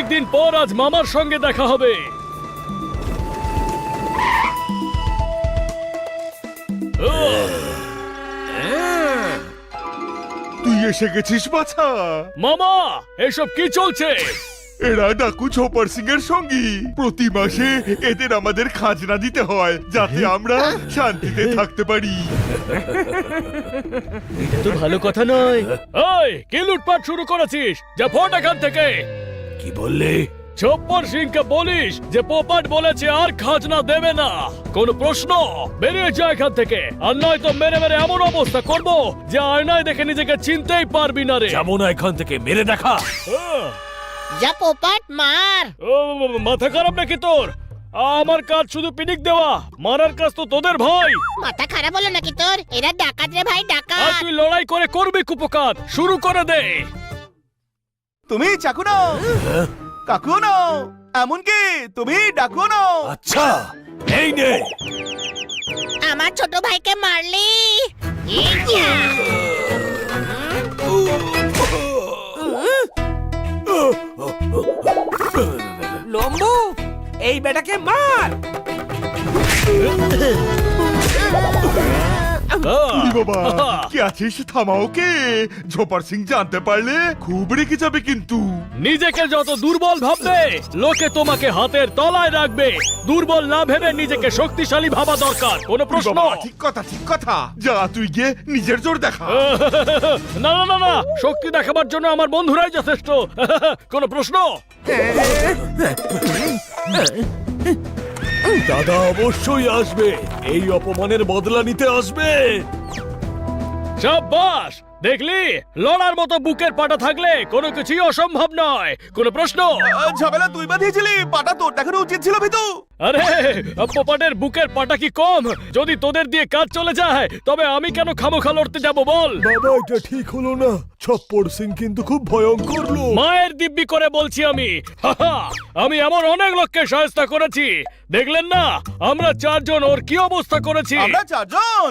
অনেকদিন পর আজ মামার সঙ্গে দেখা হবে। তুই এসে গেছিস বাছা। মামা, এসব কি চলছে? এরা ডাকু ছোপার সিং এর সঙ্গী। প্রতি মাসে এদের আমাদের খাজনা দিতে হয় যাতে আমরা শান্তিতে থাকতে পারি। এটা তো ভালো কথা নয়। এই, কি লুটপাট শুরু করেছিস? যা ফোট এখান থেকে। কি বললে? ছোপ্পর সিংকে বলিস যে পোপাট বলেছে আর খাজনা দেবে না। কোন প্রশ্ন? বেরিয়ে যা এখান থেকে, আর নয় তো মেরে মেরে এমন অবস্থা করব যে আয়নায় দেখে নিজেকে চিনতেই পারবি না রে। যাবো না এখান থেকে, মেরে দেখা। যা পোপাট মার। ও, মাথা খারাপ নাকি তোর? আমার কাজ শুধু পিনিক দেওয়া, মারার কাজ তো তোদের ভাই। মাথা খারাপ হলো নাকি তোর? এরা ডাকাত রে ভাই, আর ডাকাত। তুই লড়াই করে করবি কুপকাত। শুরু করে দে। তুমি চাকু নাও, কাকু নাও, এমনকি তুমি ডাকু নাও। আচ্ছা, এই নে। আমার ছোট ভাইকে মারলি। ইয়া! লম্বু, এই বেটাকে মার। উরি বাবা, কি আছিস? থামাও ওকে। ঝোপার সিং জানতে পারলে খুব রেগে যাবে কিন্তু। নিজেকে যত দুর্বল ভাববে, লোকে তোমাকে হাতের তলায় রাখবে। দুর্বল না ভেবে নিজেকে শক্তিশালী ভাবা দরকার। কোনো উরি প্রশ্ন? বাবা, ঠিক কথা ঠিক কথা। যা তুই গিয়ে নিজের জোর দেখা। না না না না, শক্তি দেখাবার জন্য আমার বন্ধুরাই যথেষ্ট। কোনো প্রশ্ন? দাদা অবশ্যই আসবে, এই অপমানের বদলা নিতে আসবে। শাবাশ! দেখলি, লড়ার মতো বুকের পাটা থাকলে কোনো কিছুই অসম্ভব নয়। কোনো প্রশ্ন? ঝামেলা তুই বাঁধিয়েছিলি, পাটা তোর দেখানো উচিত ছিল ভিতু। আরে, পোপাটের বুকের পাটা কি কম? যদি তোদের দিয়ে কাজ চলে যায়, তবে আমি কেন খামোখা লড়তে যাব বল? বাবা, এটা ঠিক হলো না। ছপ্পর সিং কিন্তু খুব ভয়ঙ্কর লোক। মায়ের দিব্যি করে বলছি আমি। হাহা, আমি এমন অনেক লোককে সহায়তা করেছি। দেখলেন না আমরা চারজন ওর কি অবস্থা করেছি? আমরা চারজন।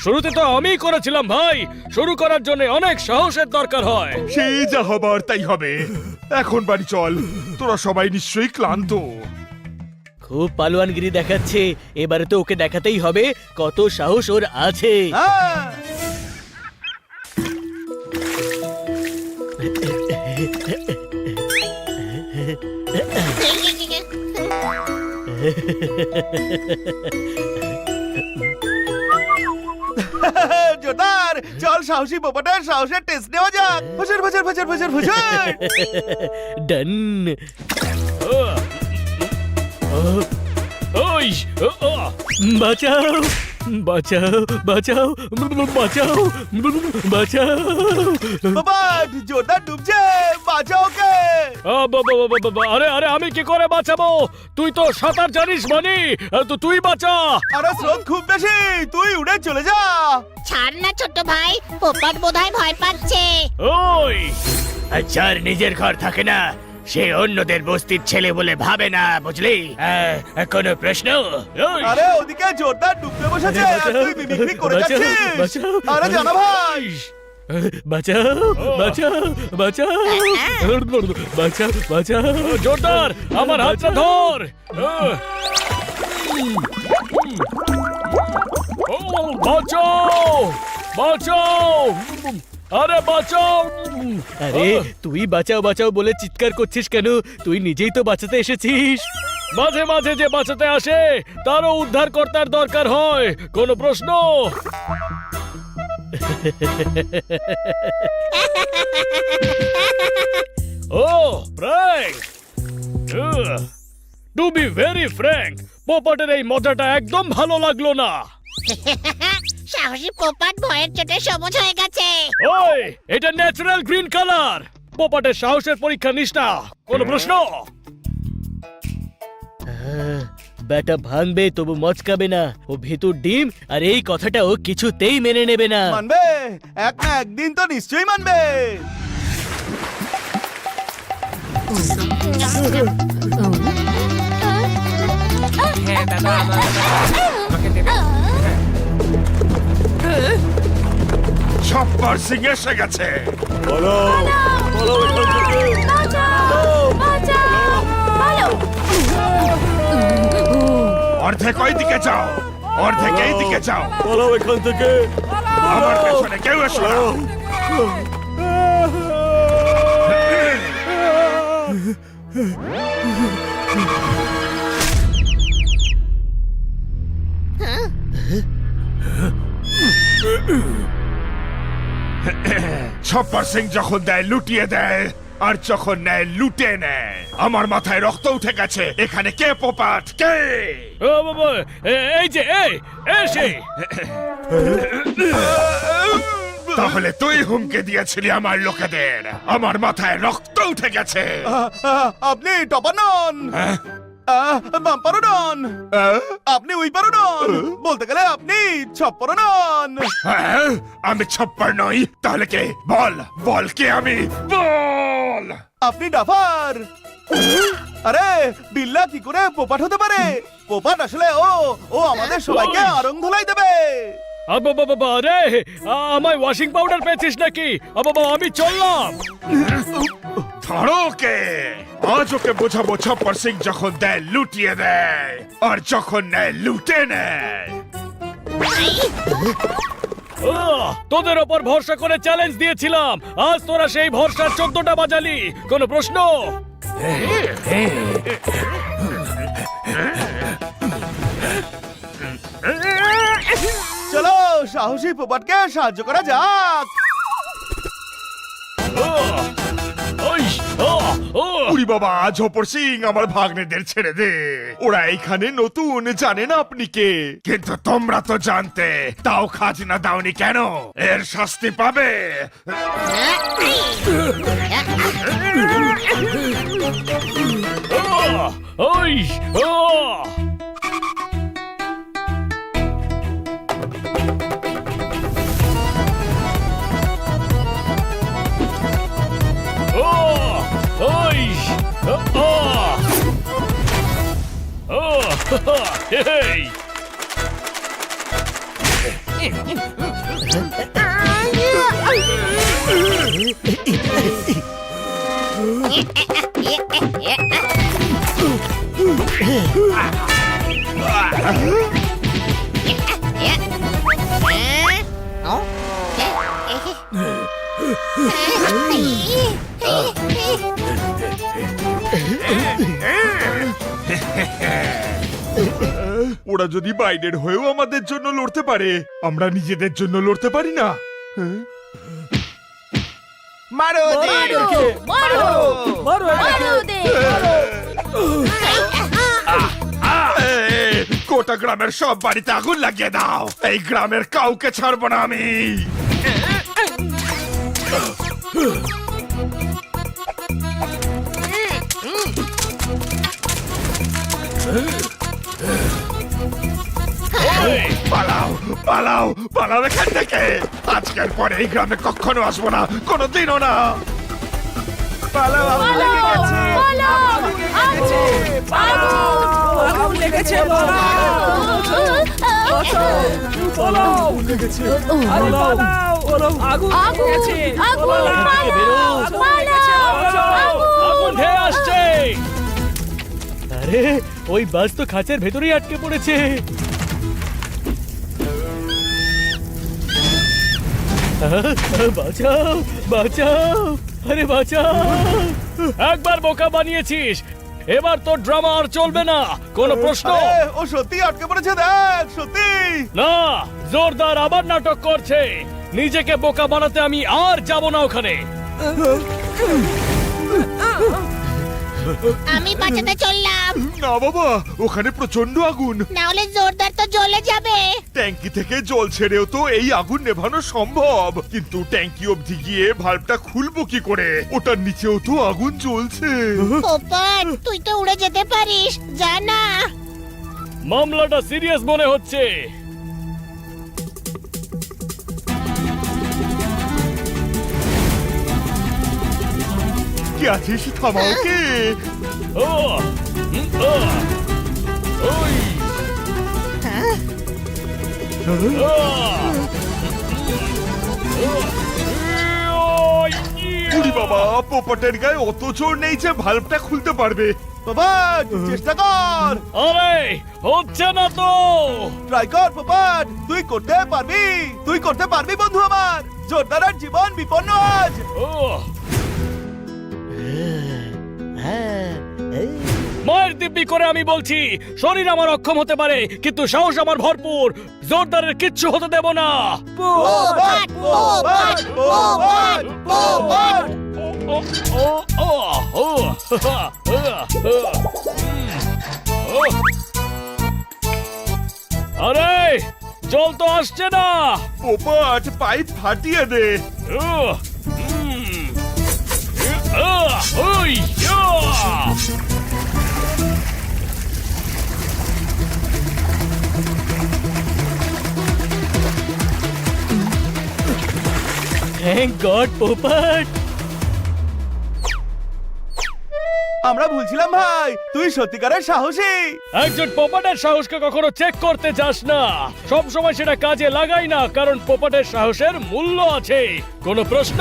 শুরুতে তো আমিই করেছিলাম ভাই। শুরু করার জন্য অনেক সাহসের দরকার হয়। সেই যা হবার তাই হবে। এখন বাড়ি চল, তোরা সবাই নিশ্চয়ই ক্লান্ত। খুব পালোয়ানগিরি দেখাচ্ছে, এবারে তো ওকে দেখাতেই হবে কত সাহস ওর আছে। হ্যাঁ। জোরদার, চল সাহসী পোপাটের সাহসের টেস্ট নেওয়া যাক। ফজর ফজর ফজর ফজর ফজর। ডান। ওই, বাঁচাও বাঁচাও বাঁচাও বাঁচাও বাঁচাও। পোপাট, জোরদার ডুবছে, বাঁচাও ওকে। আরে আরে, আমি কি করে বাঁচাবো? তুই তো সাঁতার জানিস মানি, তো তুই বাঁচা। আরে স্রোত খুব বেশি, তুই উড়ে চলে যা। ছাড় না ছোট ভাই, পোপাট বোধহয় ভয় পাচ্ছে। ওই, যার নিজের ঘর থাকে না, সে অন্যদের বস্তির ছেলে বলে ভাবে না, বুঝলি? কোনো প্রশ্ন? ওই, আরে ওদিকে জোরদার ডুবতে বসেছে, আর তুই মিমিক্রি করে বাঁচাও, যাচ্ছিস। বাঁচাও। আরে জানা ভাই। বাঁচাও বাঁচাও বাঁচাও বাঁচাও বাঁচাও। জোরদার, আমার হাতটা ধর। বাঁচাও বাঁচাও, আরে বাঁচাও। আরে তুই বাঁচাও বাঁচাও বলে চিৎকার করছিস কেন? তুই নিজেই তো বাঁচাতে এসেছিস। মাঝে মাঝে যে বাঁচাতে আসে তারও উদ্ধারকর্তার দরকার হয়। কোনো প্রশ্ন? ও, frank. To be very frank, পোপাটের এই মজাটা একদম ভালো লাগলো না। সাহসী পোপাট ভয়ের চোটে সবুজ হয়ে গেছে। ওই, এটা ন্যাচারাল গ্রিন কালার। পোপাটের সাহসের পরীক্ষা নিস না। কোনো প্রশ্ন? ব্যাটা ভাঙবে তবু মচকাবে না। ও ভেতর ডিম, আর এই কথাটা ও কিছুতেই মেনে নেবে না। মানবে, এক না একদিন তো নিশ্চয়ই মানবে। হ্যাঁ দাদা, আমাকে দেবে। ঝোপার সিং এসে গেছে। বলো বলো এখান থেকে। অর্ধেক ওই দিকে যাও, অর্ধেক এই দিকে যাও। পালাও এখান থেকে। আমার পেছনে কেউ এসো না। ছপ্পর সিং যখন দেয় লুটিয়ে দেয়, আর যখন নেয় লুটে নেয়। আমার মাথায় রক্ত উঠে গেছে। এখানে কে পোপাট, কে? ও বাবা, এই যে এসে তাহলে তুই হুমকে দিয়েছিলি আমার লোকেদের। আমার মাথায় রক্ত উঠে গেছে। আপনি টপার নন, বাম্পারও নন, আপনি উইপারও নন, বলতে গেলে আপনি ছপ্পরও নন। হ্যাঁ, আমি ছপ্পর নই। তাহলে কে? বল বল, কে আমি? বল। আপনি ডাফার। আরে বিল্লা কি করে পোপাট হতে পারে? পোপাট আসলে ও আমাদের সবাইকে আরং ধুলাই দেবে। বাবা রে, আমায় ওয়াশিং পাউডার পেয়েছিস নাকি? বাবা আমি চললাম। ধরো কে? আজ ওকে বোঝাবো ছপ্পর সিং যখন দেয় লুটিয়ে দেয়, আর যখন নেয় লুটে নেয়। তোদের ওপর ভরসা করে চ্যালেঞ্জ দিয়েছিলাম, আজ তোরা সেই ভরসার 14টা বাজালি। কোনো প্রশ্ন? চলো সাহসী পোপাটকে সাহায্য করা যাক। উরি বাবা, ঝোপর সিং আমার ভাগ্নেদের ছেড়ে দে। ওরা এখানে নতুন, জানে না আপনি কে। কিন্তু তোমরা তো জানতে, তাও খাজনা দাওনি কেন? এর শাস্তি পাবে। Hey! ওরা যদি বাইরের হয়েও আমাদের জন্য লড়তে পারে, আমরা নিজেদের জন্য লড়তে পারি না? মারো ওদেরকে, মারো গোটা গ্রামের সব বাড়িতে আগুন লাগিয়ে দাও। এই গ্রামের কাউকে ছাড়বো না আমি। পালাও পালাও পালাও এখান থেকে। আজকের পরে এই গ্রামে কখনো আসবো না, কোনোদিনও না। পালাও, আগুন লেগে গেছে। আগুন লেগেছে, আগুন ধেয়ে আসছে। আরে ওই বাস তো খাঁচার ভেতরেই আটকে পড়েছে। বাঁচাও বাঁচাও, আরে বাঁচাও। একবার বোকা বানিয়েছিস, এবার তো ড্রামা আর চলবে না। কোনো প্রশ্ন? আরে, ও সত্যি আটকে পড়েছে, দেখ সত্যি। না, জোরদার আবার নাটক করছে। নিজেকে বোকা বানাতে আমি আর যাব না ওখানে। আমি বাঁচাতে চললাম। না বাবা, ওখানে প্রচন্ড আগুন। না হলে জোরদার তো জ্বলে যাবে। ট্যাঙ্কি থেকে জল ছেড়েও তো এই আগুন নেভানো সম্ভব, কিন্তু ট্যাঙ্কি অবধি গিয়ে ভালভটা খুলবো কি করে? ওটার নিচেও তো আগুন জ্বলছে। পোপট, তুই তো উড়ে যেতে পারিস, যা না। মামলাটা সিরিয়াস মনে হচ্ছে। কি আছিস, থামাও কে? ও ওই উরি বাবা, পোপটের গায়ে অত জোর নেই যে ভালভটা খুলতে পারবে। পোপট চেষ্টা কর, আরে হচ্ছে না তো। ট্রাই কর পোপট, তুই করতে পারবি, তুই করতে পারবি বন্ধু আমার। জোরদারের জীবন বিপন্ন আজ। ও মায়ের দিব্যি করে আমি বলছি, শরীর আমার অক্ষম হতে পারে কিন্তু সাহস আমার ভরপুর। জোরদারের কিচ্ছু হতে দেব না। পোপট পোপট পোপট পোপট। ও ও ও ও ও আরে জল তো আসছে না। পোপট পাইপ ফাটিয়ে দে। ওই থ্যাংক গড পোপট। আমরা ভুলছিলাম ভাই, তুই সত্যিকারের সাহসী। একজন পোপটের সাহসকে কখনো চেক করতে যাস না, সব সময় সেটা কাজে লাগাই না, কারণ পোপটের সাহসের মূল্য আছে। কোনো প্রশ্ন?